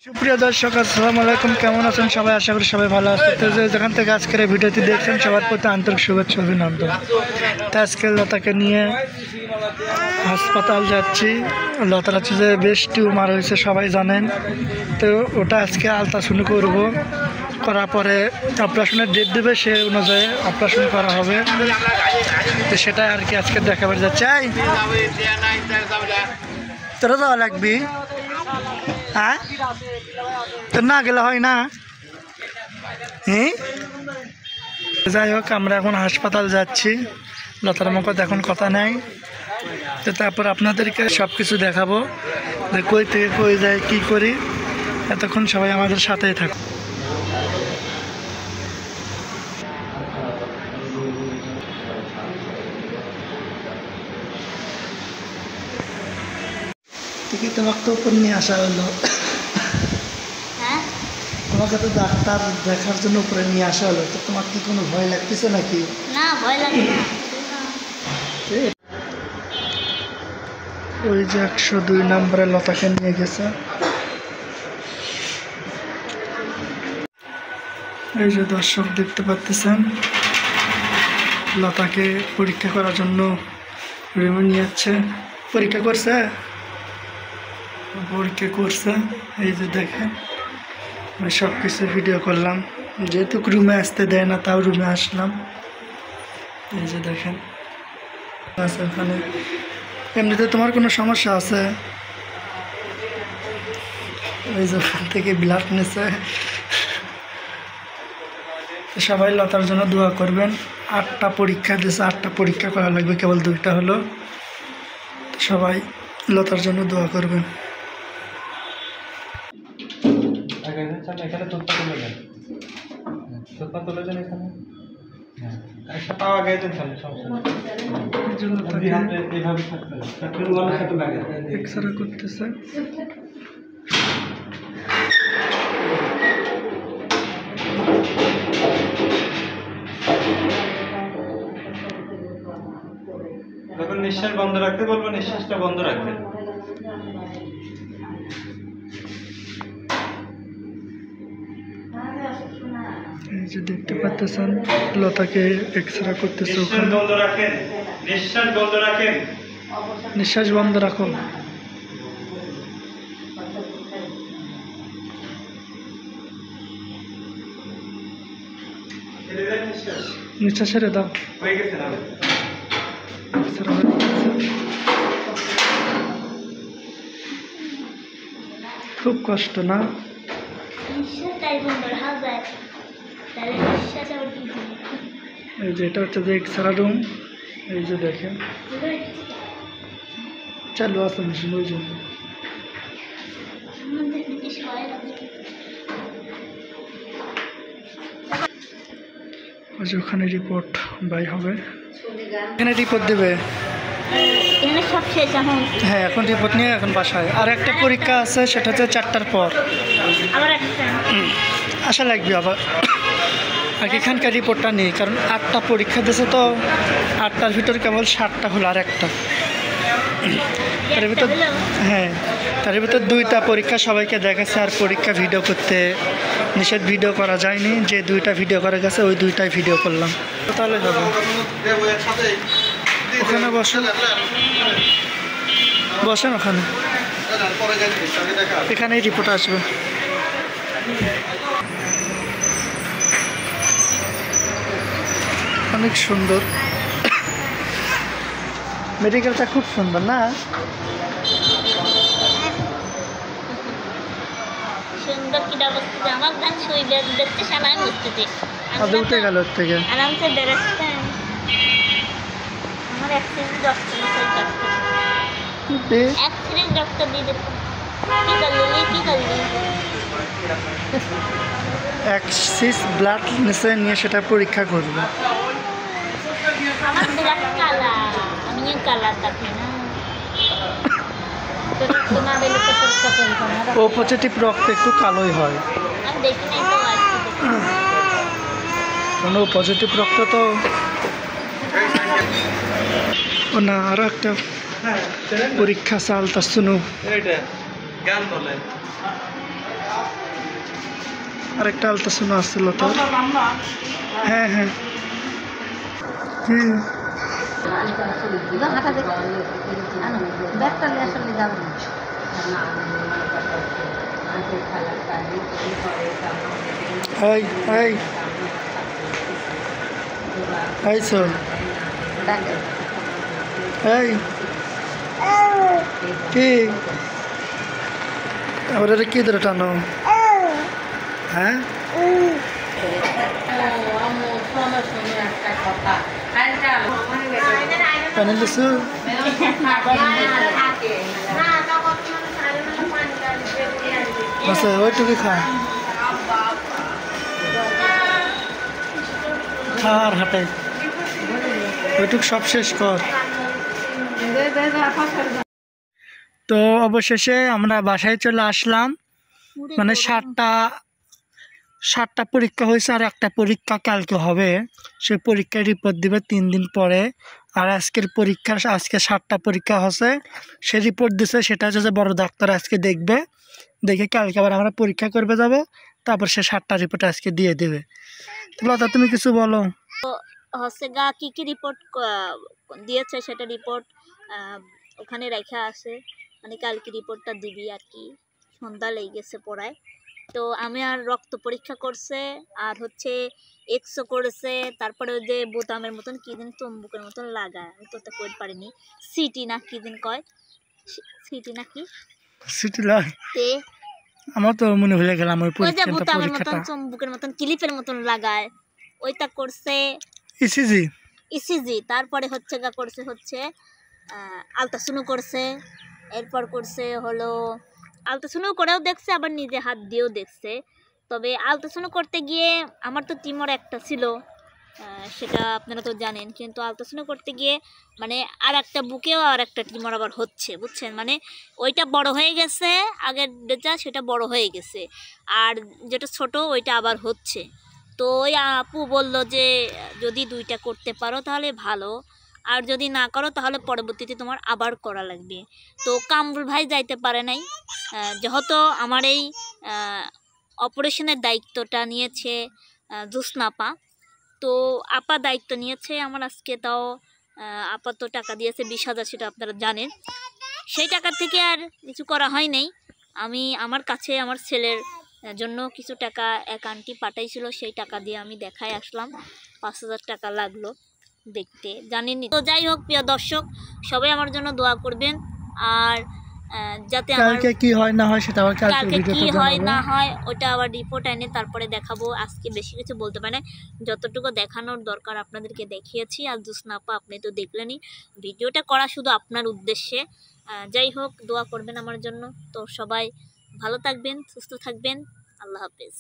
সুপ্রিয় দর্শক আসসালামু আলাইকুম, কেমন আছেন সবাই? আশা করি সবাই ভালো আছে। তো যেখান থেকে আজকের এই ভিডিওটি দেখছেন সবার প্রতি আন্তরিক শুভেচ্ছা অভিনন্দন। তো আজকে লতাকে নিয়ে হাসপাতাল যাচ্ছি। লতার হচ্ছে যে বেশ টিউমার হয়েছে, সবাই জানেন। তো ওটা আজকে আলট্রাসাউন্ড করব, করার পরে অপারেশনের ডেট দেবে, সে অনুযায়ী অপারেশন করা হবে। তো সেটা আর কি আজকে দেখাবার যাচ্ছে। তোরা যাওয়া লাগবি? হ্যাঁ, তো না গেলে হয় না। হ্যাঁ, যাই হোক, আমরা এখন হাসপাতাল যাচ্ছি। লতার মুখত এখন কথা নেই। তো তারপর আপনাদেরকে সব কিছু দেখাবো, যে কই থেকে কই যায়, কি করি। এতক্ষণ সবাই আমাদের সাথেই থাকুন। ঠিকই, তোমাকে তো উপর নিয়ে আসা হলো। তোমাকে তো ডাক্তার দেখার জন্য উপরে নিয়ে আসা হলো। তো তোমার কি কোনো ভয় লাগতেছে নাকি? না, ভয় লাগে না। ওই যে 102 নম্বরে লতাকে নিয়ে গেছে। এই যে দর্শক দেখতে পাচ্ছেন, লতাকে পরীক্ষা করার জন্য রুমে নিয়ে যাচ্ছে। পরীক্ষা করছে। এই যে দেখেন, আমি সব কিছু ভিডিও করলাম। যেহেতু রুমে আসতে দেয় না, তাও রুমে আসলাম। এই যে দেখেন আছে ওখানে। এমনিতে তোমার কোনো সমস্যা আছে? ওই যে ওখান থেকে ব্লাড নিছে। সবাই লতার জন্য দোয়া করবেন। 8টা পরীক্ষা দিয়েছে, 8টা পরীক্ষা করা লাগবে, কেবল 2টা হলো। সবাই লতার জন্য দোয়া করবেন। এখানে তোরটা তুলে দেন, তোরটা তুলে দেন এখানে। একটা পাওয়া আগে দেন, তাহলে সমস্যা নেই। এইভাবে থাকতে লাগে, এক্সরে করতেছে। যখন নিঃশ্বাস বন্ধ রাখতে বলবো, নিঃশ্বাসটা বন্ধ রাখবেন। এই যে দেখতে পাচ্ছেন, লতাকে এক্সরে করতেছে ওখানে। বন্ধ রাখেন, নিঃশ্বাস বন্ধ রাখেন। নিঃশ্বাস বন্ধ রাখো। নিঃশ্বাস ছেড়ে দাও। হয়ে গেছে না? এক্সরে হয়ে গেছে। খুব কষ্ট না? নিঃশ্বাসটাই বন্ধ রাখা যায়, তাহলে নিঃশ্বাস আবার কি হবে? এই যে এটা হচ্ছে যে এক্সরে রুম। এই যে দেখেন, চালু আছে মেশিন, ওই জন্য। আমাদের কি সবাই লাগে? ওই যে ওখানে রিপোর্ট বাই হবে, এখানে রিপোর্ট দেবে। এখানে সব শেষ এখন। হ্যাঁ, এখন রিপোর্ট নিয়ে এখন বাসায়। আর একটা পরীক্ষা আছে, সেটা হচ্ছে 4টার পর। আবার একটা আশা লাগবে আবার। আর এখানকার রিপোর্টটা নেই, কারণ 8টা পরীক্ষা দিয়েছে, তো 8টার ভিতর কেবল 7টা হলো, আর একটা। তার ভিতর, হ্যাঁ, তার ভিতর 2টা পরীক্ষা সবাইকে দেখাচ্ছে। আর পরীক্ষা ভিডিও করতে নিষেধ, ভিডিও করা যায়নি। যে 2টা ভিডিও করা গেছে, ওই 2টাই ভিডিও করলাম। তো তাহলে হবে। ওখানে বসেন, বসেন ওখানে। এখানেই রিপোর্ট আসবে। অনেক সুন্দর, মেডিকেলটা খুব সুন্দর না? সুন্দর কি অবস্থা, আমার গান শুই দেখতে সময় বুঝতেছি। আদৌ উঠে গেল ওর থেকে। আরামসে বেরোচ্ছে। আমার এক সিরিজ ডক্টর এক সিরিজ ডক্টর দিয়ে দেখো কি করলি। এক্সিস ব্লাড নিচে নিয়ে সেটা পরীক্ষা করবে। আমার বিরাট কালা, আমিও কালা থাকি না। ও পজিটিভ রক্ত একটু কালোই হয়, আমি দেখি নাই তো আজকে কারণ ও পজিটিভ রক্ত তো। ও না, আরও একটা পরীক্ষা চালতা শুনো। গান বলে আরেকটা আলট্রাসাউন্ড আসছিল তোর। হ্যাঁ হ্যাঁ কি এই এই এই শোন এই কি ওরা কি ধরে টানো? হ্যাঁ পানি লিসু আচ্ছা ওইটুকু খা খা আর হাঁটাই ওইটুক সব শেষ কর। তো অবশেষে আমরা বাসায় চলে আসলাম। মানে 7টা পরীক্ষা হয়েছে আর একটা পরীক্ষা কালকে হবে। সেই পরীক্ষার রিপোর্ট দিবে 3 দিন পরে। আর আজকে 7টা পরীক্ষা হচ্ছে, সে রিপোর্ট দিছে, সেটা হচ্ছে যে বড় ডাক্তার আজকে দেখবে, দেখে কালকে আবার আমরা পরীক্ষা করবে যাব, তারপর সে 7টা রিপোর্ট আজকে দিয়ে দেবে। লতা তুমি কিছু বলো। হচ্ছে গা কি রিপোর্ট দিয়েছে সেটা রিপোর্ট ওখানে রেখা আছে, মানে কালকে রিপোর্টটা দিবি আর কি। সন্ধ্যা লেগে গেছে পড়ায়। তো আমি আর রক্ত পরীক্ষা করছে আর হচ্ছে এক্সও করেছে, তারপরে ওই যে বোতামের মতন কী দিন তম্বুকের মতন লাগায়, আমি তো কই পারিনি, সিটি না কী দিন কয়, সিটি নাকি সিটি লয় তে আমার তো মনে হয়ে গেলাম ওই ওই যে বোতামের মতন পরীক্ষাটা চম্বুকের মতন ক্লিপের মতন লাগায়, ওইটা করছে। ইসিজি তারপরে হচ্ছে গা করছে হচ্ছে আলট্রাসাউন্ড করছে, এরপর করছে হলো আলট্রাসাউন্ড করেও দেখছে, আবার নিজে হাত দিয়েও দেখছে। তবে আলট্রাসাউন্ড করতে গিয়ে আমার তো টিউমার একটা ছিল, সেটা আপনারা তো জানেন, কিন্তু আলট্রাসাউন্ড করতে গিয়ে মানে আর একটা বুকেও আর একটা টিউমার আবার হচ্ছে, বুঝছেন, মানে ওইটা বড় হয়ে গেছে, আগের যেটা সেটা বড় হয়ে গেছে, আর যেটা ছোট ওইটা আবার হচ্ছে। তো ওই আপু বললো যে যদি 2টা করতে পারো তাহলে ভালো, আর যদি না করো তাহলে পরবর্তীতে তোমার আবার করা লাগবে। তো কামরুল ভাই যাইতে পারে নাই, যেহেতু আমার এই অপারেশনের দায়িত্বটা নিয়েছে জোসনা আপা। তো আপা দায়িত্ব নিয়েছে আমার আজকে, তাও আপা তো টাকা দিয়েছে 20,000, সেটা আপনারা জানেন। সেই টাকা থেকে আর কিছু করা হয় নাই। আমি আমার কাছে আমার ছেলের জন্য কিছু টাকা এক আন্টি পাঠাইছিল, সেই টাকা দিয়ে আমি দেখায় আসলাম। 5,000 টাকা লাগলো দেখতে, জানেনই তো। যাই হোক প্রিয় দর্শক, সবাই আমার জন্য দোয়া করবেন, আর যাতে আমার কালকে কি হয় না হয় সেটা কালকে কি হয় না হয় ওটা আবার রিপোর্ট এনে তারপরে দেখাবো। আজকে বেশি কিছু বলতে পারে না, যতটুকু দেখানোর দরকার আপনাদেরকে দেখিয়েছি। আর জোসনা আপা আপনি তো দেখলেনই, ভিডিওটা করা শুধু আপনার উদ্দেশ্যে। যাই হোক, দোয়া করবেন আমার জন্য। তো সবাই ভালো থাকবেন, সুস্থ থাকবেন, আল্লাহ হাফেজ।